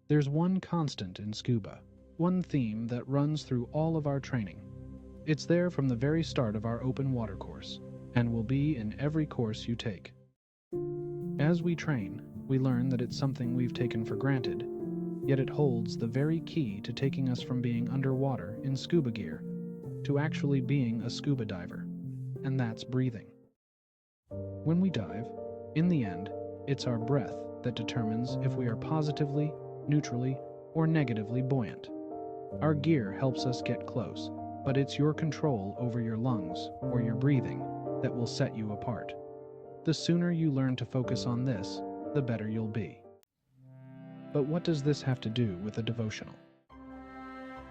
There's one constant in scuba, one theme that runs through all of our training. It's there from the very start of our open water course, and will be in every course you take. As we train, we learn that it's something we've taken for granted, yet it holds the very key to taking us from being underwater in scuba gear to actually being a scuba diver, and that's breathing. When we dive, in the end, it's our breath that determines if we are positively, neutrally, or negatively buoyant. Our gear helps us get close, but it's your control over your lungs or your breathing that will set you apart. The sooner you learn to focus on this, the better you'll be. But what does this have to do with a devotional?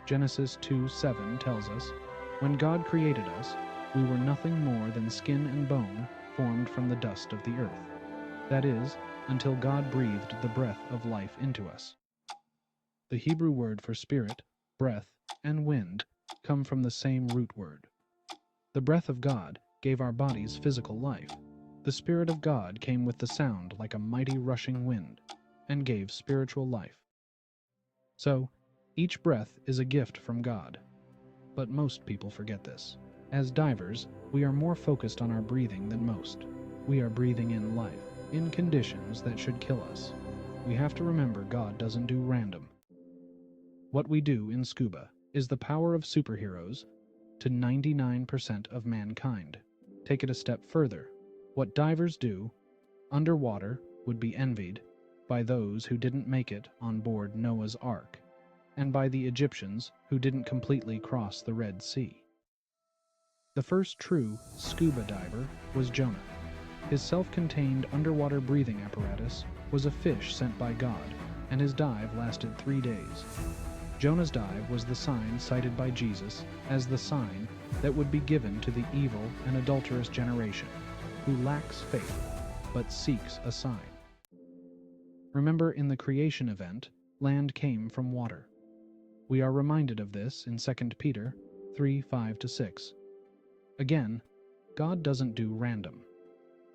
Genesis 2:7 tells us, "When God created us, we were nothing more than skin and bone formed from the dust of the earth." That is, until God breathed the breath of life into us. The Hebrew word for spirit, breath, and wind come from the same root word. The breath of God gave our bodies physical life. The Spirit of God came with the sound like a mighty rushing wind, and gave spiritual life. So, each breath is a gift from God. But most people forget this. As divers, we are more focused on our breathing than most. We are breathing in life, in conditions that should kill us. We have to remember God doesn't do random. What we do in scuba is the power of superheroes to 99% of mankind. Take it a step further. What divers do underwater would be envied by those who didn't make it on board Noah's Ark, and by the Egyptians who didn't completely cross the Red Sea. The first true scuba diver was Jonah. His self-contained underwater breathing apparatus was a fish sent by God, and his dive lasted 3 days. Jonah's dive was the sign cited by Jesus as the sign that would be given to the evil and adulterous generation, who lacks faith, but seeks a sign. Remember, in the creation event, land came from water. We are reminded of this in 2 Peter 3:5-6. Again, God doesn't do random.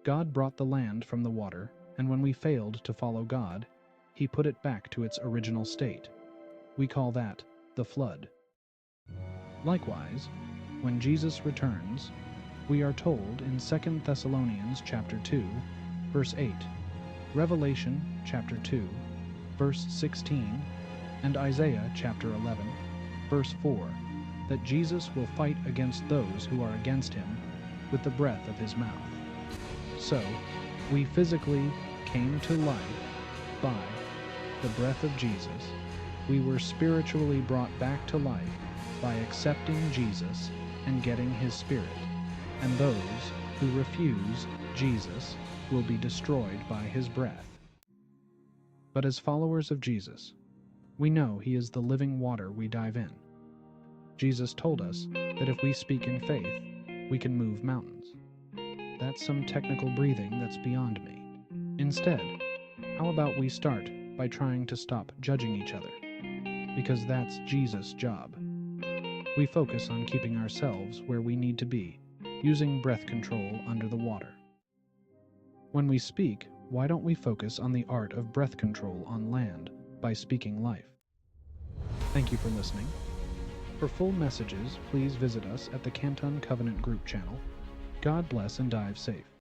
God brought the land from the water, and when we failed to follow God, He put it back to its original state. We call that the flood. Likewise, when Jesus returns, we are told in 2 Thessalonians chapter 2, verse 8, Revelation chapter 2, verse 16, and Isaiah chapter 11, verse 4, that Jesus will fight against those who are against Him with the breath of His mouth. So, we physically came to life by the breath of Jesus. We were spiritually brought back to life by accepting Jesus and getting His Spirit, and those who refuse Jesus will be destroyed by His breath. But as followers of Jesus, we know He is the living water we dive in. Jesus told us that if we speak in faith, we can move mountains. That's some technical breathing that's beyond me. Instead, how about we start by trying to stop judging each other? Because that's Jesus' job. We focus on keeping ourselves where we need to be, using breath control under the water. When we speak, why don't we focus on the art of breath control on land by speaking life? Thank you for listening. For full messages, please visit us at the Canton Covenant Group channel. God bless and dive safe.